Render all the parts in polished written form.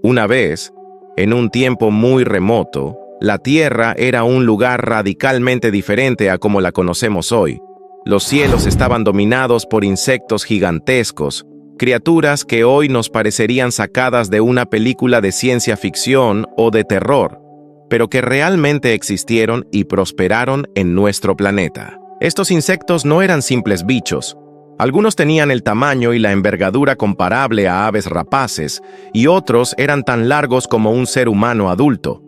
Una vez, en un tiempo muy remoto, la Tierra era un lugar radicalmente diferente a como la conocemos hoy. Los cielos estaban dominados por insectos gigantescos, criaturas que hoy nos parecerían sacadas de una película de ciencia ficción o de terror, pero que realmente existieron y prosperaron en nuestro planeta. Estos insectos no eran simples bichos. Algunos tenían el tamaño y la envergadura comparable a aves rapaces, y otros eran tan largos como un ser humano adulto.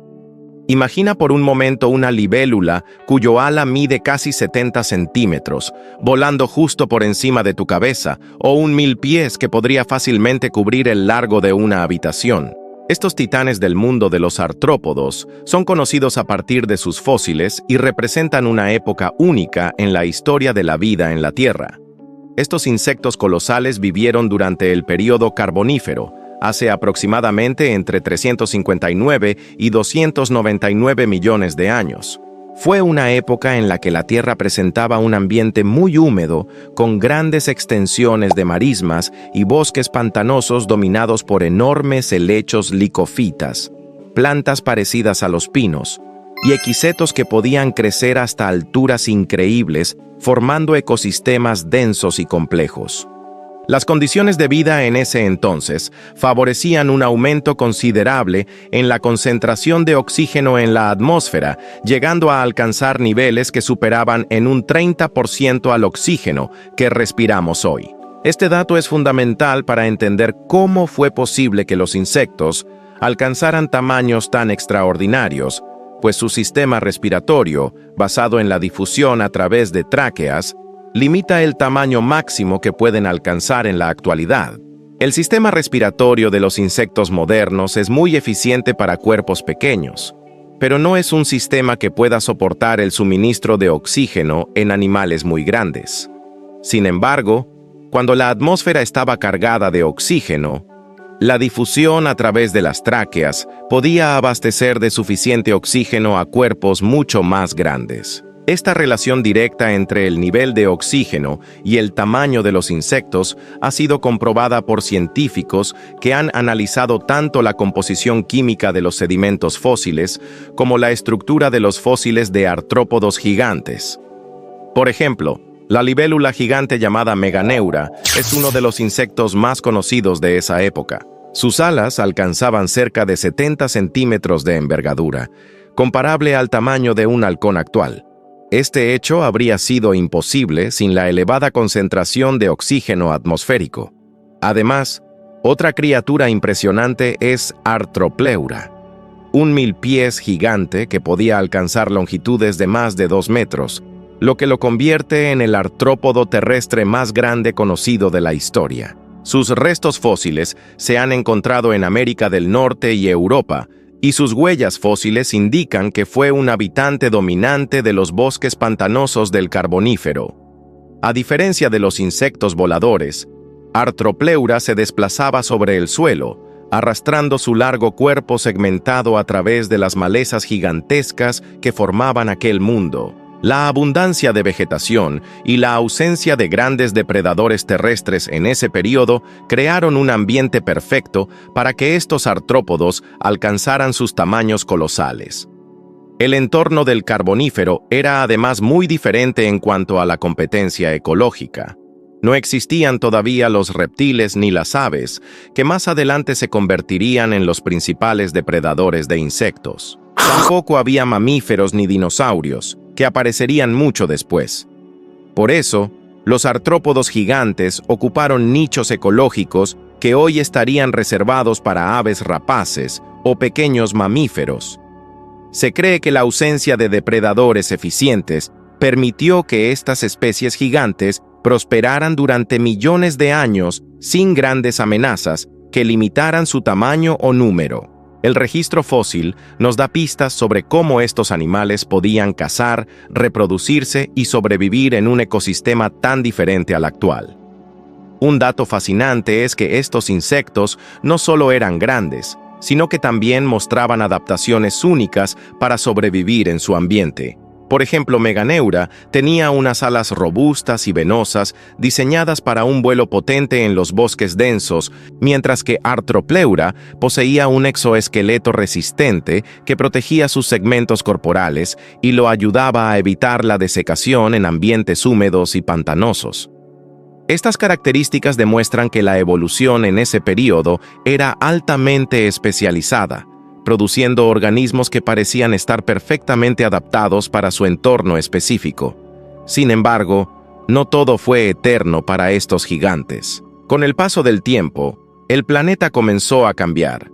Imagina por un momento una libélula cuyo ala mide casi 70 centímetros, volando justo por encima de tu cabeza, o un milpiés que podría fácilmente cubrir el largo de una habitación. Estos titanes del mundo de los artrópodos son conocidos a partir de sus fósiles y representan una época única en la historia de la vida en la Tierra. Estos insectos colosales vivieron durante el período Carbonífero, hace aproximadamente entre 359 y 299 millones de años. Fue una época en la que la Tierra presentaba un ambiente muy húmedo, con grandes extensiones de marismas y bosques pantanosos dominados por enormes helechos licofitas, plantas parecidas a los pinos, y equisetos que podían crecer hasta alturas increíbles, formando ecosistemas densos y complejos. Las condiciones de vida en ese entonces favorecían un aumento considerable en la concentración de oxígeno en la atmósfera, llegando a alcanzar niveles que superaban en un 30% al oxígeno que respiramos hoy. Este dato es fundamental para entender cómo fue posible que los insectos alcanzaran tamaños tan extraordinarios, pues su sistema respiratorio, basado en la difusión a través de tráqueas, limita el tamaño máximo que pueden alcanzar en la actualidad. El sistema respiratorio de los insectos modernos es muy eficiente para cuerpos pequeños, pero no es un sistema que pueda soportar el suministro de oxígeno en animales muy grandes. Sin embargo, cuando la atmósfera estaba cargada de oxígeno, la difusión a través de las tráqueas podía abastecer de suficiente oxígeno a cuerpos mucho más grandes. Esta relación directa entre el nivel de oxígeno y el tamaño de los insectos ha sido comprobada por científicos que han analizado tanto la composición química de los sedimentos fósiles como la estructura de los fósiles de artrópodos gigantes. Por ejemplo, la libélula gigante llamada Meganeura es uno de los insectos más conocidos de esa época. Sus alas alcanzaban cerca de 70 centímetros de envergadura, comparable al tamaño de un halcón actual. Este hecho habría sido imposible sin la elevada concentración de oxígeno atmosférico. Además, otra criatura impresionante es Artropleura, un milpiés gigante que podía alcanzar longitudes de más de 2 metros, lo que lo convierte en el artrópodo terrestre más grande conocido de la historia. Sus restos fósiles se han encontrado en América del Norte y Europa, y sus huellas fósiles indican que fue un habitante dominante de los bosques pantanosos del Carbonífero. A diferencia de los insectos voladores, Artropleura se desplazaba sobre el suelo, arrastrando su largo cuerpo segmentado a través de las malezas gigantescas que formaban aquel mundo. La abundancia de vegetación y la ausencia de grandes depredadores terrestres en ese periodo crearon un ambiente perfecto para que estos artrópodos alcanzaran sus tamaños colosales. El entorno del Carbonífero era además muy diferente en cuanto a la competencia ecológica. No existían todavía los reptiles ni las aves, que más adelante se convertirían en los principales depredadores de insectos. Tampoco había mamíferos ni dinosaurios, que aparecerían mucho después. Por eso, los artrópodos gigantes ocuparon nichos ecológicos que hoy estarían reservados para aves rapaces o pequeños mamíferos. Se cree que la ausencia de depredadores eficientes permitió que estas especies gigantes prosperaran durante millones de años sin grandes amenazas que limitaran su tamaño o número. El registro fósil nos da pistas sobre cómo estos animales podían cazar, reproducirse y sobrevivir en un ecosistema tan diferente al actual. Un dato fascinante es que estos insectos no solo eran grandes, sino que también mostraban adaptaciones únicas para sobrevivir en su ambiente. Por ejemplo, Meganeura tenía unas alas robustas y venosas diseñadas para un vuelo potente en los bosques densos, mientras que Arthropleura poseía un exoesqueleto resistente que protegía sus segmentos corporales y lo ayudaba a evitar la desecación en ambientes húmedos y pantanosos. Estas características demuestran que la evolución en ese periodo era altamente especializada, produciendo organismos que parecían estar perfectamente adaptados para su entorno específico. Sin embargo, no todo fue eterno para estos gigantes. Con el paso del tiempo, el planeta comenzó a cambiar.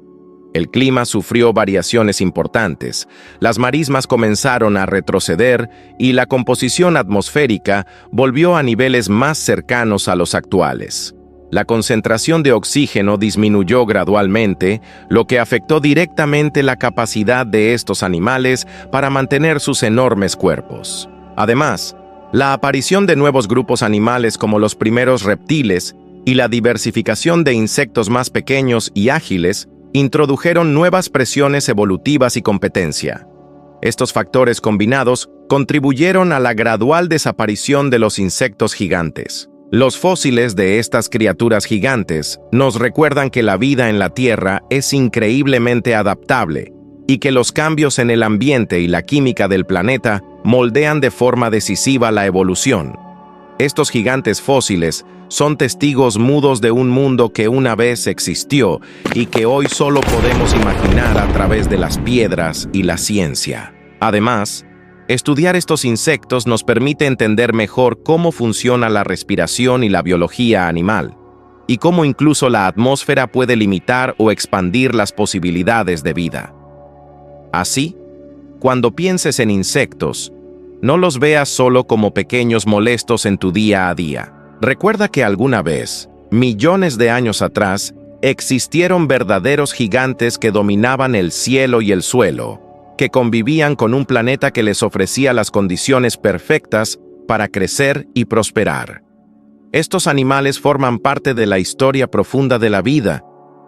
El clima sufrió variaciones importantes, las marismas comenzaron a retroceder y la composición atmosférica volvió a niveles más cercanos a los actuales. La concentración de oxígeno disminuyó gradualmente, lo que afectó directamente la capacidad de estos animales para mantener sus enormes cuerpos. Además, la aparición de nuevos grupos animales como los primeros reptiles y la diversificación de insectos más pequeños y ágiles introdujeron nuevas presiones evolutivas y competencia. Estos factores combinados contribuyeron a la gradual desaparición de los insectos gigantes. Los fósiles de estas criaturas gigantes nos recuerdan que la vida en la Tierra es increíblemente adaptable y que los cambios en el ambiente y la química del planeta moldean de forma decisiva la evolución. Estos gigantes fósiles son testigos mudos de un mundo que una vez existió y que hoy solo podemos imaginar a través de las piedras y la ciencia. Además, estudiar estos insectos nos permite entender mejor cómo funciona la respiración y la biología animal, y cómo incluso la atmósfera puede limitar o expandir las posibilidades de vida. Así, cuando pienses en insectos, no los veas solo como pequeños molestos en tu día a día. Recuerda que alguna vez, millones de años atrás, existieron verdaderos gigantes que dominaban el cielo y el suelo, que convivían con un planeta que les ofrecía las condiciones perfectas para crecer y prosperar. Estos animales forman parte de la historia profunda de la vida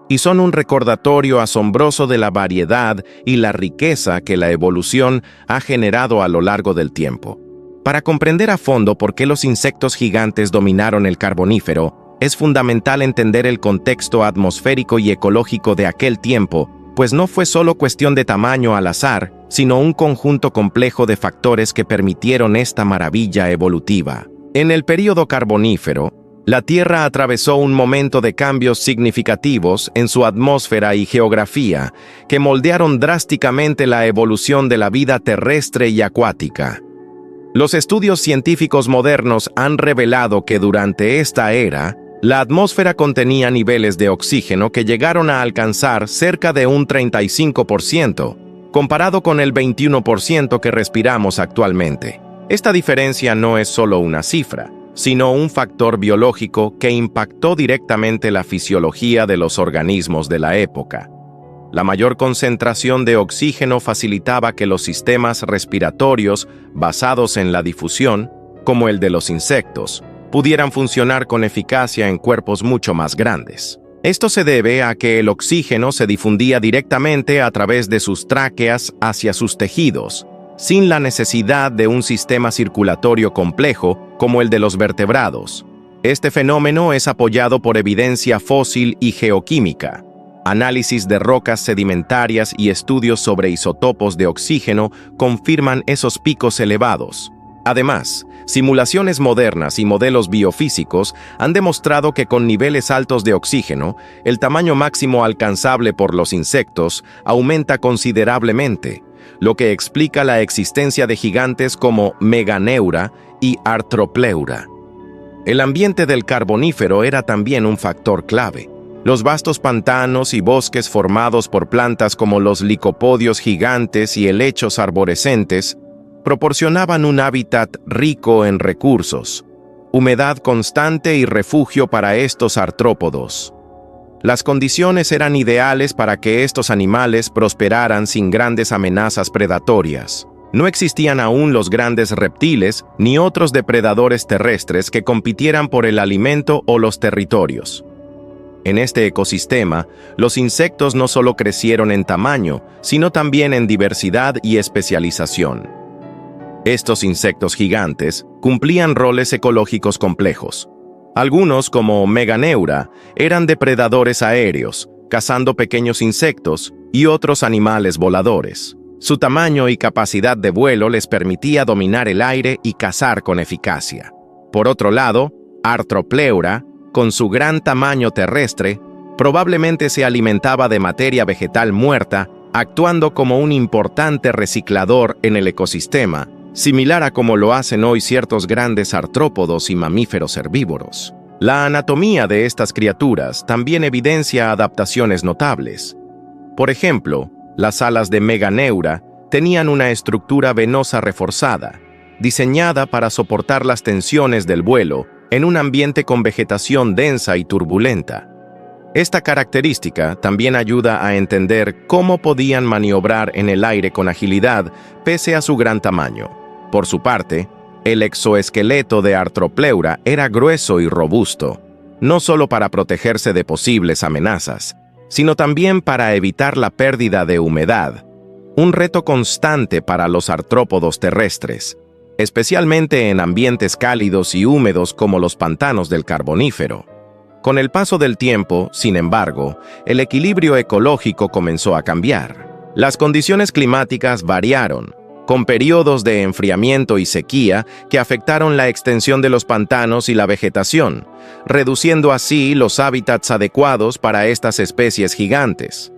y son un recordatorio asombroso de la variedad y la riqueza que la evolución ha generado a lo largo del tiempo. Para comprender a fondo por qué los insectos gigantes dominaron el Carbonífero, es fundamental entender el contexto atmosférico y ecológico de aquel tiempo, pues no fue solo cuestión de tamaño al azar, sino un conjunto complejo de factores que permitieron esta maravilla evolutiva. En el período Carbonífero, la Tierra atravesó un momento de cambios significativos en su atmósfera y geografía que moldearon drásticamente la evolución de la vida terrestre y acuática. Los estudios científicos modernos han revelado que durante esta era, la atmósfera contenía niveles de oxígeno que llegaron a alcanzar cerca de un 35%, comparado con el 21% que respiramos actualmente. Esta diferencia no es solo una cifra, sino un factor biológico que impactó directamente la fisiología de los organismos de la época. La mayor concentración de oxígeno facilitaba que los sistemas respiratorios, basados en la difusión, como el de los insectos, pudieran funcionar con eficacia en cuerpos mucho más grandes. Esto se debe a que el oxígeno se difundía directamente a través de sus tráqueas hacia sus tejidos, sin la necesidad de un sistema circulatorio complejo como el de los vertebrados. Este fenómeno es apoyado por evidencia fósil y geoquímica. Análisis de rocas sedimentarias y estudios sobre isótopos de oxígeno confirman esos picos elevados. Además, simulaciones modernas y modelos biofísicos han demostrado que con niveles altos de oxígeno, el tamaño máximo alcanzable por los insectos aumenta considerablemente, lo que explica la existencia de gigantes como Meganeura y Arthropleura. El ambiente del Carbonífero era también un factor clave. Los vastos pantanos y bosques formados por plantas como los licopodios gigantes y helechos arborescentes proporcionaban un hábitat rico en recursos, humedad constante y refugio para estos artrópodos. Las condiciones eran ideales para que estos animales prosperaran sin grandes amenazas predatorias. No existían aún los grandes reptiles ni otros depredadores terrestres que compitieran por el alimento o los territorios. En este ecosistema, los insectos no solo crecieron en tamaño, sino también en diversidad y especialización. Estos insectos gigantes cumplían roles ecológicos complejos. Algunos, como Meganeura, eran depredadores aéreos, cazando pequeños insectos y otros animales voladores. Su tamaño y capacidad de vuelo les permitía dominar el aire y cazar con eficacia. Por otro lado, Arthropleura, con su gran tamaño terrestre, probablemente se alimentaba de materia vegetal muerta, actuando como un importante reciclador en el ecosistema, similar a como lo hacen hoy ciertos grandes artrópodos y mamíferos herbívoros. La anatomía de estas criaturas también evidencia adaptaciones notables. Por ejemplo, las alas de Meganeura tenían una estructura venosa reforzada, diseñada para soportar las tensiones del vuelo en un ambiente con vegetación densa y turbulenta. Esta característica también ayuda a entender cómo podían maniobrar en el aire con agilidad pese a su gran tamaño. Por su parte, el exoesqueleto de Arthropleura era grueso y robusto, no solo para protegerse de posibles amenazas, sino también para evitar la pérdida de humedad, un reto constante para los artrópodos terrestres, especialmente en ambientes cálidos y húmedos como los pantanos del Carbonífero. Con el paso del tiempo, sin embargo, el equilibrio ecológico comenzó a cambiar. Las condiciones climáticas variaron, con periodos de enfriamiento y sequía que afectaron la extensión de los pantanos y la vegetación, reduciendo así los hábitats adecuados para estas especies gigantes.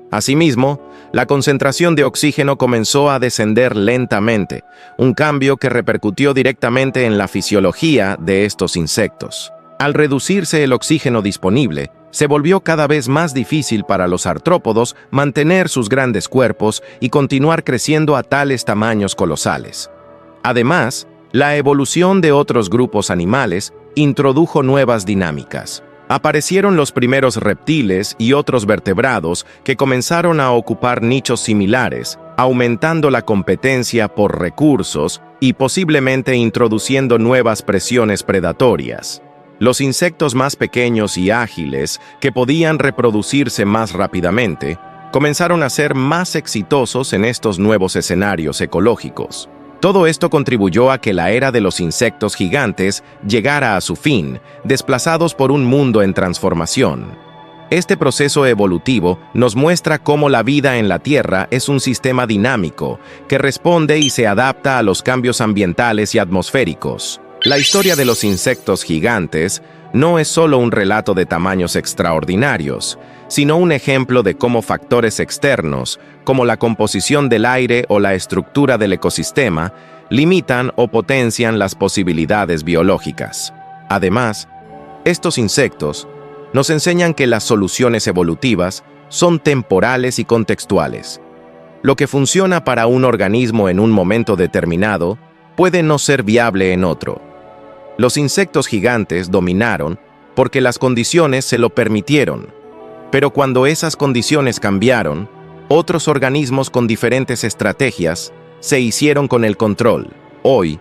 Asimismo, la concentración de oxígeno comenzó a descender lentamente, un cambio que repercutió directamente en la fisiología de estos insectos. Al reducirse el oxígeno disponible, se volvió cada vez más difícil para los artrópodos mantener sus grandes cuerpos y continuar creciendo a tales tamaños colosales. Además, la evolución de otros grupos animales introdujo nuevas dinámicas. Aparecieron los primeros reptiles y otros vertebrados que comenzaron a ocupar nichos similares, aumentando la competencia por recursos y posiblemente introduciendo nuevas presiones predatorias. Los insectos más pequeños y ágiles, que podían reproducirse más rápidamente, comenzaron a ser más exitosos en estos nuevos escenarios ecológicos. Todo esto contribuyó a que la era de los insectos gigantes llegara a su fin, desplazados por un mundo en transformación. Este proceso evolutivo nos muestra cómo la vida en la Tierra es un sistema dinámico que responde y se adapta a los cambios ambientales y atmosféricos. La historia de los insectos gigantes no es solo un relato de tamaños extraordinarios, sino un ejemplo de cómo factores externos, como la composición del aire o la estructura del ecosistema, limitan o potencian las posibilidades biológicas. Además, estos insectos nos enseñan que las soluciones evolutivas son temporales y contextuales. Lo que funciona para un organismo en un momento determinado puede no ser viable en otro. Los insectos gigantes dominaron porque las condiciones se lo permitieron, pero cuando esas condiciones cambiaron, otros organismos con diferentes estrategias se hicieron con el control. Hoy,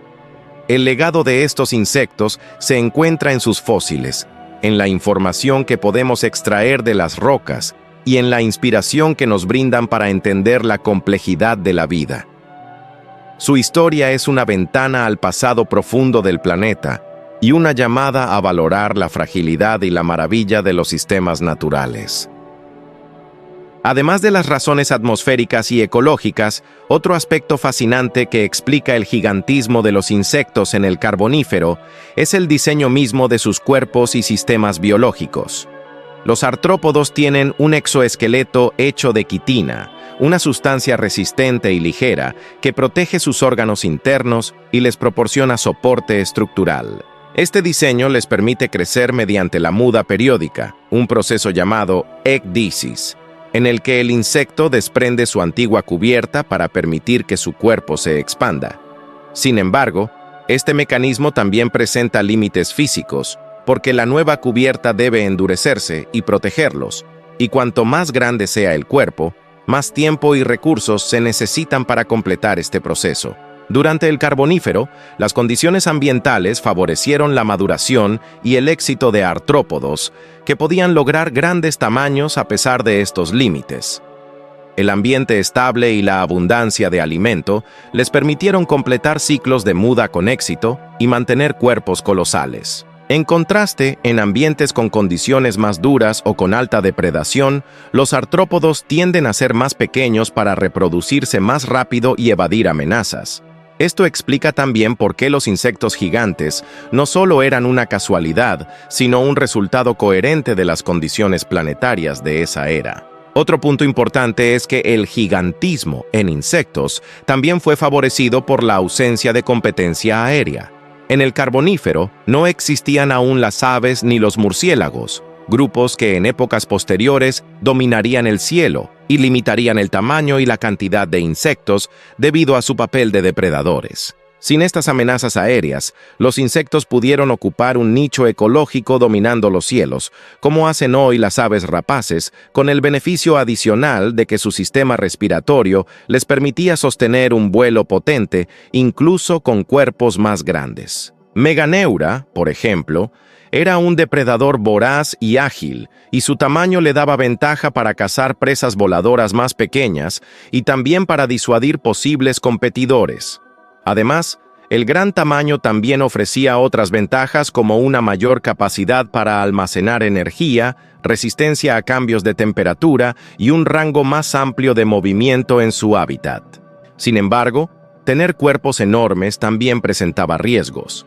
el legado de estos insectos se encuentra en sus fósiles, en la información que podemos extraer de las rocas y en la inspiración que nos brindan para entender la complejidad de la vida. Su historia es una ventana al pasado profundo del planeta y una llamada a valorar la fragilidad y la maravilla de los sistemas naturales. Además de las razones atmosféricas y ecológicas, otro aspecto fascinante que explica el gigantismo de los insectos en el Carbonífero es el diseño mismo de sus cuerpos y sistemas biológicos. Los artrópodos tienen un exoesqueleto hecho de quitina, una sustancia resistente y ligera que protege sus órganos internos y les proporciona soporte estructural. Este diseño les permite crecer mediante la muda periódica, un proceso llamado ecdísis, en el que el insecto desprende su antigua cubierta para permitir que su cuerpo se expanda. Sin embargo, este mecanismo también presenta límites físicos, porque la nueva cubierta debe endurecerse y protegerlos, y cuanto más grande sea el cuerpo, más tiempo y recursos se necesitan para completar este proceso. Durante el Carbonífero, las condiciones ambientales favorecieron la maduración y el éxito de artrópodos, que podían lograr grandes tamaños a pesar de estos límites. el ambiente estable y la abundancia de alimento les permitieron completar ciclos de muda con éxito y mantener cuerpos colosales. En contraste, en ambientes con condiciones más duras o con alta depredación, los artrópodos tienden a ser más pequeños para reproducirse más rápido y evadir amenazas. Esto explica también por qué los insectos gigantes no solo eran una casualidad, sino un resultado coherente de las condiciones planetarias de esa era. Otro punto importante es que el gigantismo en insectos también fue favorecido por la ausencia de competencia aérea. En el Carbonífero no existían aún las aves ni los murciélagos, grupos que en épocas posteriores dominarían el cielo y limitarían el tamaño y la cantidad de insectos debido a su papel de depredadores. Sin estas amenazas aéreas, los insectos pudieron ocupar un nicho ecológico dominando los cielos, como hacen hoy las aves rapaces, con el beneficio adicional de que su sistema respiratorio les permitía sostener un vuelo potente, incluso con cuerpos más grandes. Meganeura, por ejemplo, era un depredador voraz y ágil, y su tamaño le daba ventaja para cazar presas voladoras más pequeñas y también para disuadir posibles competidores. Además, el gran tamaño también ofrecía otras ventajas como una mayor capacidad para almacenar energía, resistencia a cambios de temperatura y un rango más amplio de movimiento en su hábitat. Sin embargo, tener cuerpos enormes también presentaba riesgos.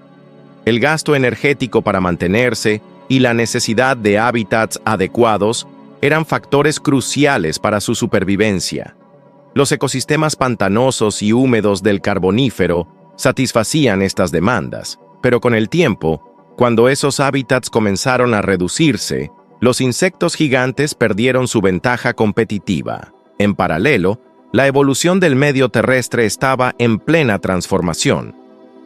El gasto energético para mantenerse y la necesidad de hábitats adecuados eran factores cruciales para su supervivencia. Los ecosistemas pantanosos y húmedos del Carbonífero satisfacían estas demandas, pero con el tiempo, cuando esos hábitats comenzaron a reducirse, los insectos gigantes perdieron su ventaja competitiva. En paralelo, la evolución del medio terrestre estaba en plena transformación.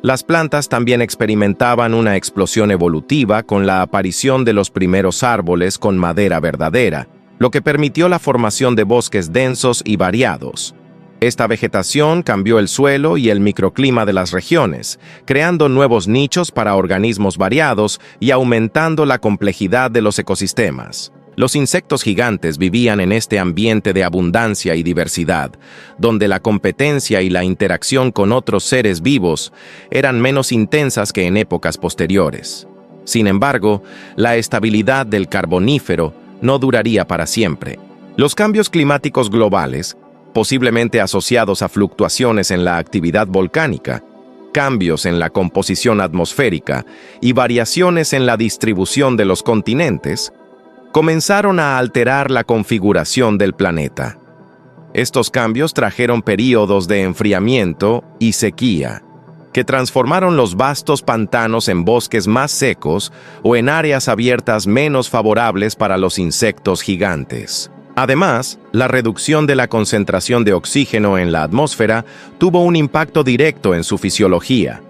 Las plantas también experimentaban una explosión evolutiva con la aparición de los primeros árboles con madera verdadera, lo que permitió la formación de bosques densos y variados. Esta vegetación cambió el suelo y el microclima de las regiones, creando nuevos nichos para organismos variados y aumentando la complejidad de los ecosistemas. Los insectos gigantes vivían en este ambiente de abundancia y diversidad, donde la competencia y la interacción con otros seres vivos eran menos intensas que en épocas posteriores. Sin embargo, la estabilidad del Carbonífero no duraría para siempre. Los cambios climáticos globales, posiblemente asociados a fluctuaciones en la actividad volcánica, cambios en la composición atmosférica y variaciones en la distribución de los continentes, comenzaron a alterar la configuración del planeta. Estos cambios trajeron períodos de enfriamiento y sequía, que transformaron los vastos pantanos en bosques más secos o en áreas abiertas menos favorables para los insectos gigantes. Además, la reducción de la concentración de oxígeno en la atmósfera tuvo un impacto directo en su fisiología.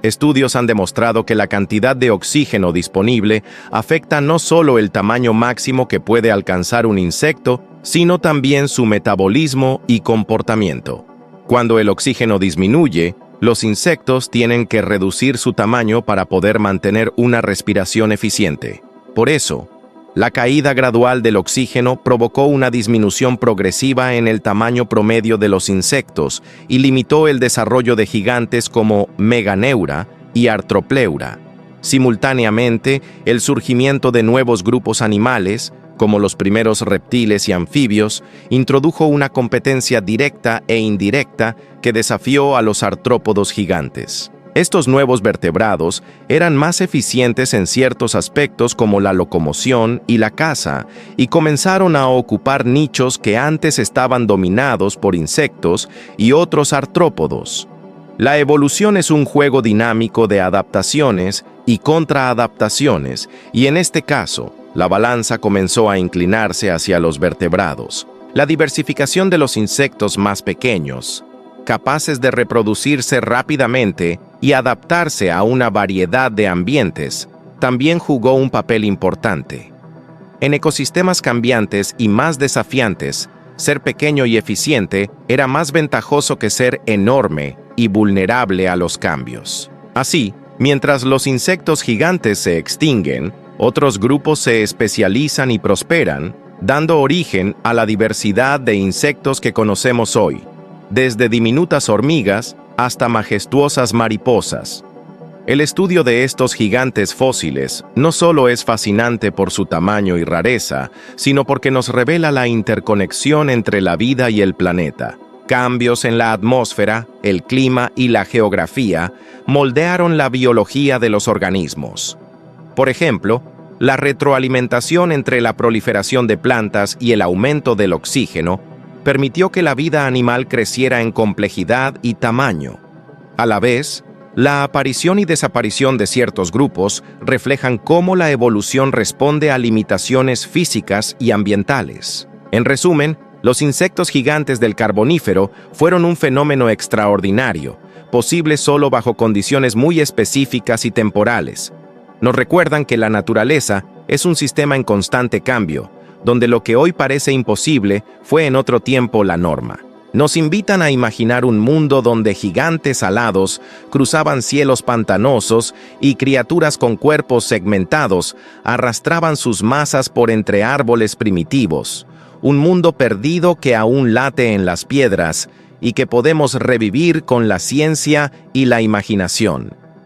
Estudios han demostrado que la cantidad de oxígeno disponible afecta no solo el tamaño máximo que puede alcanzar un insecto, sino también su metabolismo y comportamiento. Cuando el oxígeno disminuye, los insectos tienen que reducir su tamaño para poder mantener una respiración eficiente. Por eso, la caída gradual del oxígeno provocó una disminución progresiva en el tamaño promedio de los insectos y limitó el desarrollo de gigantes como Meganeura y Artropleura. Simultáneamente, el surgimiento de nuevos grupos animales, como los primeros reptiles y anfibios, introdujo una competencia directa e indirecta que desafió a los artrópodos gigantes. Estos nuevos vertebrados eran más eficientes en ciertos aspectos como la locomoción y la caza, y comenzaron a ocupar nichos que antes estaban dominados por insectos y otros artrópodos. La evolución es un juego dinámico de adaptaciones y contraadaptaciones, y en este caso, la balanza comenzó a inclinarse hacia los vertebrados. La diversificación de los insectos más pequeños, capaces de reproducirse rápidamente y adaptarse a una variedad de ambientes, también jugó un papel importante. En ecosistemas cambiantes y más desafiantes, ser pequeño y eficiente era más ventajoso que ser enorme y vulnerable a los cambios. Así, mientras los insectos gigantes se extinguen, otros grupos se especializan y prosperan, dando origen a la diversidad de insectos que conocemos hoy, desde diminutas hormigas hasta majestuosas mariposas. El estudio de estos gigantes fósiles no solo es fascinante por su tamaño y rareza, sino porque nos revela la interconexión entre la vida y el planeta. Cambios en la atmósfera, el clima y la geografía moldearon la biología de los organismos. Por ejemplo, la retroalimentación entre la proliferación de plantas y el aumento del oxígeno permitió que la vida animal creciera en complejidad y tamaño. A la vez, la aparición y desaparición de ciertos grupos reflejan cómo la evolución responde a limitaciones físicas y ambientales. En resumen, los insectos gigantes del Carbonífero fueron un fenómeno extraordinario, posible solo bajo condiciones muy específicas y temporales. Nos recuerdan que la naturaleza es un sistema en constante cambio, donde lo que hoy parece imposible fue en otro tiempo la norma. Nos invitan a imaginar un mundo donde gigantes alados cruzaban cielos pantanosos y criaturas con cuerpos segmentados arrastraban sus masas por entre árboles primitivos. Un mundo perdido que aún late en las piedras y que podemos revivir con la ciencia y la imaginación.